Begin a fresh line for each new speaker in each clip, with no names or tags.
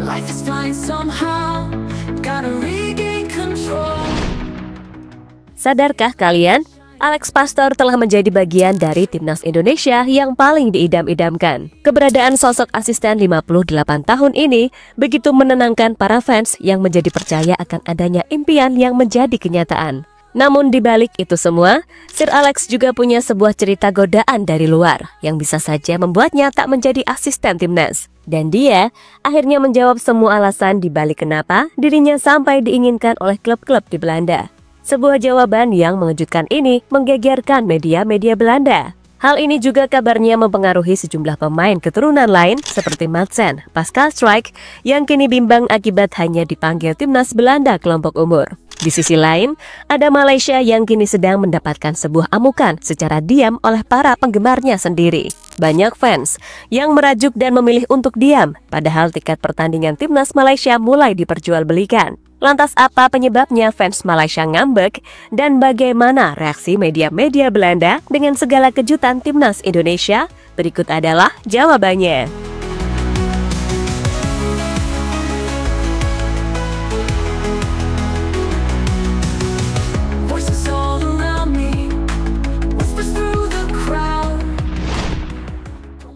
Life is fine somehow, gotta regain control.
Sadarkah kalian, Alex Pastor telah menjadi bagian dari timnas Indonesia yang paling diidam-idamkan. Keberadaan sosok asisten 58 tahun ini begitu menenangkan para fans yang menjadi percaya akan adanya impian yang menjadi kenyataan. Namun di balik itu semua, Sir Alex juga punya sebuah cerita godaan dari luar yang bisa saja membuatnya tak menjadi asisten timnas. Dan dia akhirnya menjawab semua alasan di balik kenapa dirinya sampai diinginkan oleh klub-klub di Belanda. Sebuah jawaban yang mengejutkan ini menggegerkan media-media Belanda. Hal ini juga kabarnya mempengaruhi sejumlah pemain keturunan lain seperti Madsen, Pascal Struijk yang kini bimbang akibat hanya dipanggil timnas Belanda kelompok umur. Di sisi lain, ada Malaysia yang kini sedang mendapatkan sebuah amukan secara diam oleh para penggemarnya sendiri. Banyak fans yang merajuk dan memilih untuk diam, padahal tiket pertandingan timnas Malaysia mulai diperjualbelikan. Lantas apa penyebabnya fans Malaysia ngambek dan bagaimana reaksi media-media Belanda dengan segala kejutan timnas Indonesia? Berikut adalah jawabannya.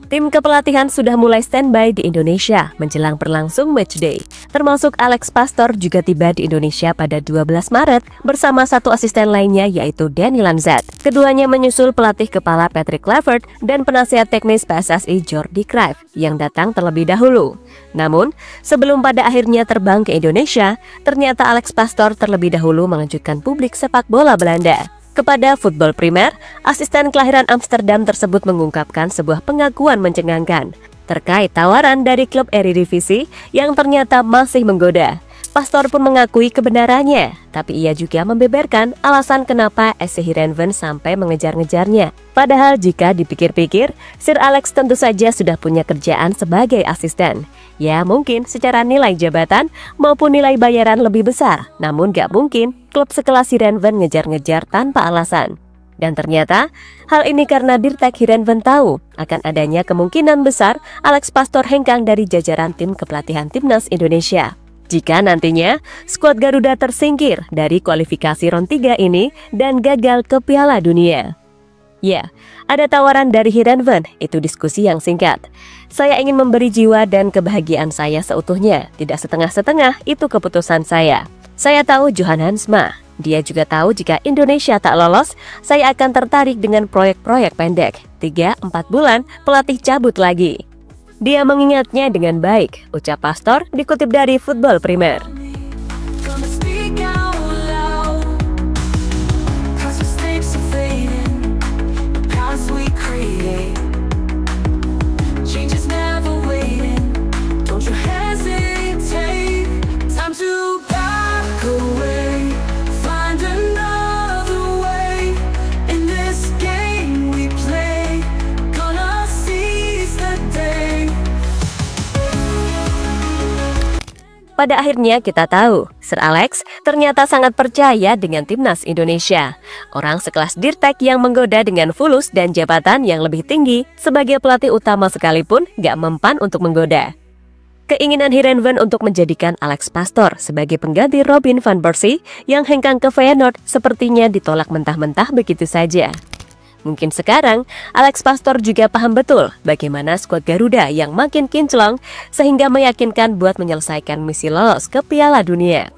Tim kepelatihan sudah mulai standby di Indonesia menjelang berlangsung matchday. Termasuk Alex Pastor juga tiba di Indonesia pada 12 Maret bersama satu asisten lainnya yaitu Danny Lanzat. Keduanya menyusul pelatih kepala Patrick Kluivert dan penasihat teknis PSSI Jordi Cruijff yang datang terlebih dahulu. Namun, sebelum pada akhirnya terbang ke Indonesia, ternyata Alex Pastor terlebih dahulu mengejutkan publik sepak bola Belanda. Kepada Football Primer, asisten kelahiran Amsterdam tersebut mengungkapkan sebuah pengakuan mencengangkan terkait tawaran dari klub Eredivisie yang ternyata masih menggoda. Pastor pun mengakui kebenarannya, tapi ia juga membeberkan alasan kenapa SC Heerenveen sampai mengejar-ngejarnya. Padahal jika dipikir-pikir, Sir Alex tentu saja sudah punya kerjaan sebagai asisten. Ya mungkin secara nilai jabatan maupun nilai bayaran lebih besar, namun gak mungkin klub sekelas Heerenveen ngejar-ngejar tanpa alasan. Dan ternyata hal ini karena Dirtek Heerenveen tahu akan adanya kemungkinan besar Alex Pastor hengkang dari jajaran tim kepelatihan timnas Indonesia. Jika nantinya skuad Garuda tersingkir dari kualifikasi round 3 ini dan gagal ke Piala Dunia. Ya, ada tawaran dari Heerenveen, itu diskusi yang singkat. Saya ingin memberi jiwa dan kebahagiaan saya seutuhnya, tidak setengah-setengah, itu keputusan saya. Saya tahu Johan Hansma, dia juga tahu jika Indonesia tak lolos, saya akan tertarik dengan proyek-proyek pendek. 3-4 bulan, pelatih cabut lagi. Dia mengingatnya dengan baik, ucap Pastor dikutip dari Football Primer. Pada akhirnya kita tahu, Sir Alex ternyata sangat percaya dengan timnas Indonesia. Orang sekelas Dirtek yang menggoda dengan fulus dan jabatan yang lebih tinggi sebagai pelatih utama sekalipun gak mempan untuk menggoda. Keinginan Heerenveen untuk menjadikan Alex Pastor sebagai pengganti Robin van Persie yang hengkang ke Feyenoord sepertinya ditolak mentah-mentah begitu saja. Mungkin sekarang, Alex Pastor juga paham betul bagaimana skuad Garuda yang makin kinclong sehingga meyakinkan buat menyelesaikan misi lolos ke Piala Dunia.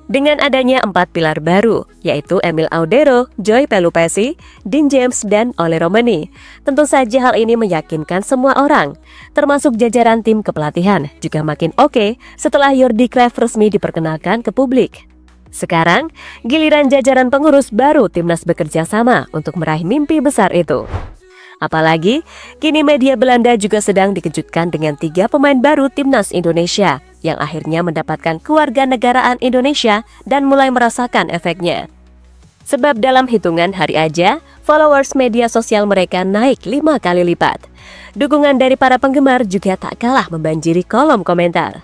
Dengan adanya 4 pilar baru, yaitu Emil Audero, Joy Pelupesi, Dean James, dan Ole Romani. Tentu saja hal ini meyakinkan semua orang, termasuk jajaran tim kepelatihan, juga makin oke setelah Jordi Cruijff resmi diperkenalkan ke publik. Sekarang, giliran jajaran pengurus baru timnas bekerja sama untuk meraih mimpi besar itu. Apalagi, kini media Belanda juga sedang dikejutkan dengan 3 pemain baru timnas Indonesia yang akhirnya mendapatkan kewarganegaraan Indonesia dan mulai merasakan efeknya. Sebab dalam hitungan hari aja, followers media sosial mereka naik 5 kali lipat. Dukungan dari para penggemar juga tak kalah membanjiri kolom komentar.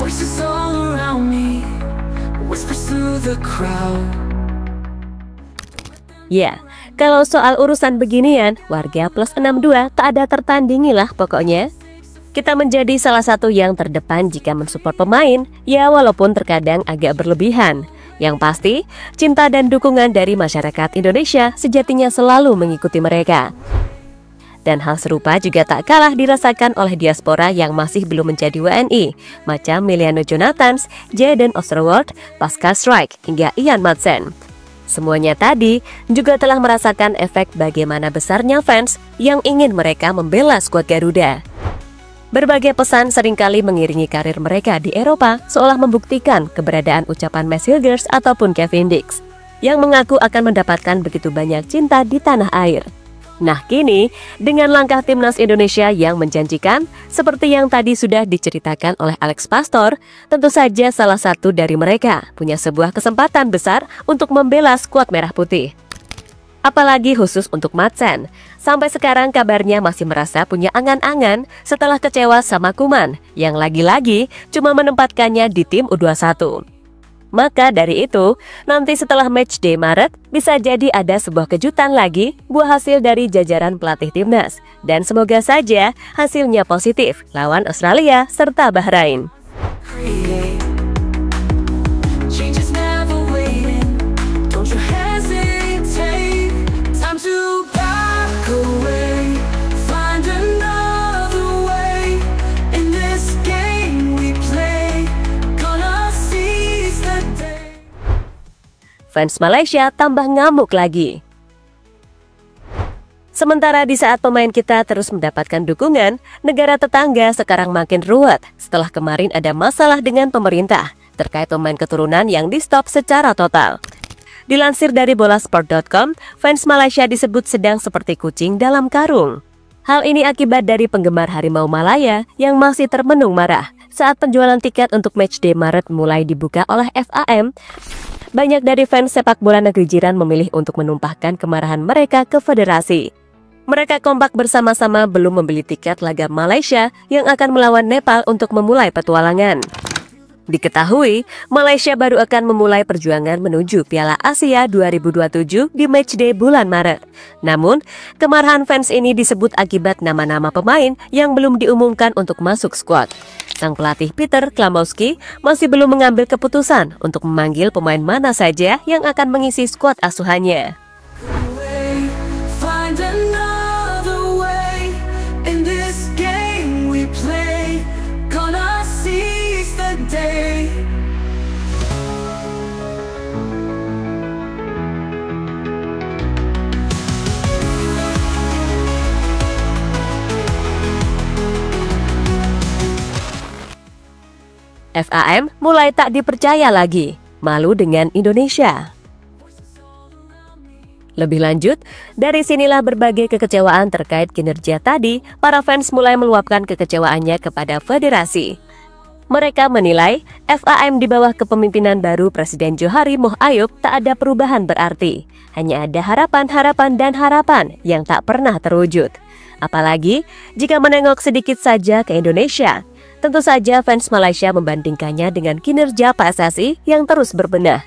Voices all whispers through the crowd.
Ya, kalau soal urusan beginian, warga plus 62 tak ada tertandingi lah pokoknya. Kita menjadi salah satu yang terdepan jika mensupport pemain, ya walaupun terkadang agak berlebihan. Yang pasti, cinta dan dukungan dari masyarakat Indonesia sejatinya selalu mengikuti mereka. Dan hal serupa juga tak kalah dirasakan oleh diaspora yang masih belum menjadi WNI, macam Miliano Jonathans, Jaden Osterwolde, Pascal Strike, hingga Ian Madsen. Semuanya tadi juga telah merasakan efek bagaimana besarnya fans yang ingin mereka membela skuad Garuda. Berbagai pesan seringkali mengiringi karir mereka di Eropa, seolah membuktikan keberadaan ucapan Mads Hilgers ataupun Kevin Dix, yang mengaku akan mendapatkan begitu banyak cinta di tanah air. Nah kini, dengan langkah timnas Indonesia yang menjanjikan, seperti yang tadi sudah diceritakan oleh Alex Pastor, tentu saja salah satu dari mereka punya sebuah kesempatan besar untuk membela skuad merah putih. Apalagi khusus untuk Madsen, sampai sekarang kabarnya masih merasa punya angan-angan setelah kecewa sama Koeman, yang lagi-lagi cuma menempatkannya di tim U21. Maka dari itu, nanti setelah matchday Maret, bisa jadi ada sebuah kejutan lagi buah hasil dari jajaran pelatih timnas. Dan semoga saja hasilnya positif lawan Australia serta Bahrain. Fans Malaysia tambah ngamuk lagi. Sementara di saat pemain kita terus mendapatkan dukungan, negara tetangga sekarang makin ruwet setelah kemarin ada masalah dengan pemerintah terkait pemain keturunan yang di-stop secara total. Dilansir dari bolasport.com, fans Malaysia disebut sedang seperti kucing dalam karung. Hal ini akibat dari penggemar Harimau Malaya yang masih termenung marah saat penjualan tiket untuk matchday Maret mulai dibuka oleh FAM. Banyak dari fans sepak bola negeri jiran memilih untuk menumpahkan kemarahan mereka ke federasi. Mereka kompak bersama-sama belum membeli tiket laga Malaysia yang akan melawan Nepal untuk memulai petualangan. Diketahui, Malaysia baru akan memulai perjuangan menuju Piala Asia 2027 di matchday bulan Maret. Namun, kemarahan fans ini disebut akibat nama-nama pemain yang belum diumumkan untuk masuk skuad. Sang pelatih Peter Klamowski masih belum mengambil keputusan untuk memanggil pemain mana saja yang akan mengisi skuad asuhannya. FAM mulai tak dipercaya lagi, malu dengan Indonesia. Lebih lanjut, dari sinilah berbagai kekecewaan terkait kinerja tadi, para fans mulai meluapkan kekecewaannya kepada federasi. Mereka menilai FAM di bawah kepemimpinan baru Presiden Johari Moh Ayub tak ada perubahan berarti. Hanya ada harapan-harapan dan harapan yang tak pernah terwujud. Apalagi jika menengok sedikit saja ke Indonesia. Tentu saja fans Malaysia membandingkannya dengan kinerja PSSI yang terus berbenah.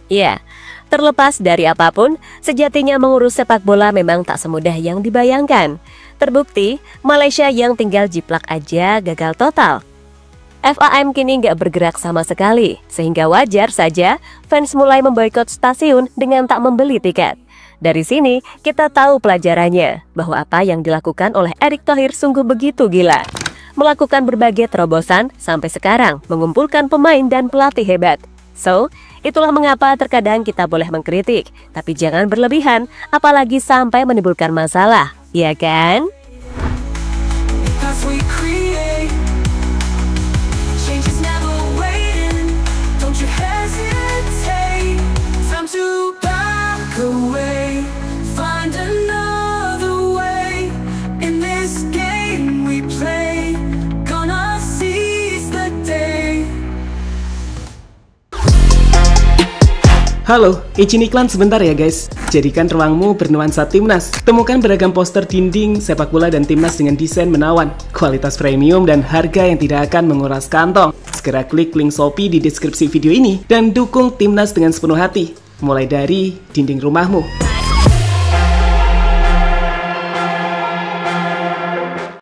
Ya, terlepas dari apapun, sejatinya mengurus sepak bola memang tak semudah yang dibayangkan. Terbukti, Malaysia yang tinggal jiplak aja gagal total. FAM kini nggak bergerak sama sekali, sehingga wajar saja fans mulai memboikot stasiun dengan tak membeli tiket. Dari sini, kita tahu pelajarannya, bahwa apa yang dilakukan oleh Erick Thohir sungguh begitu gila. Melakukan berbagai terobosan sampai sekarang, mengumpulkan pemain dan pelatih hebat. So, itulah mengapa terkadang kita boleh mengkritik, tapi jangan berlebihan, apalagi sampai menimbulkan masalah, ya kan?
Halo, izin iklan sebentar ya guys. Jadikan ruangmu bernuansa timnas. Temukan beragam poster dinding, sepak bola dan timnas dengan desain menawan, kualitas premium dan harga yang tidak akan menguras kantong. Segera klik link Shopee di deskripsi video ini dan dukung timnas dengan sepenuh hati. Mulai dari dinding rumahmu.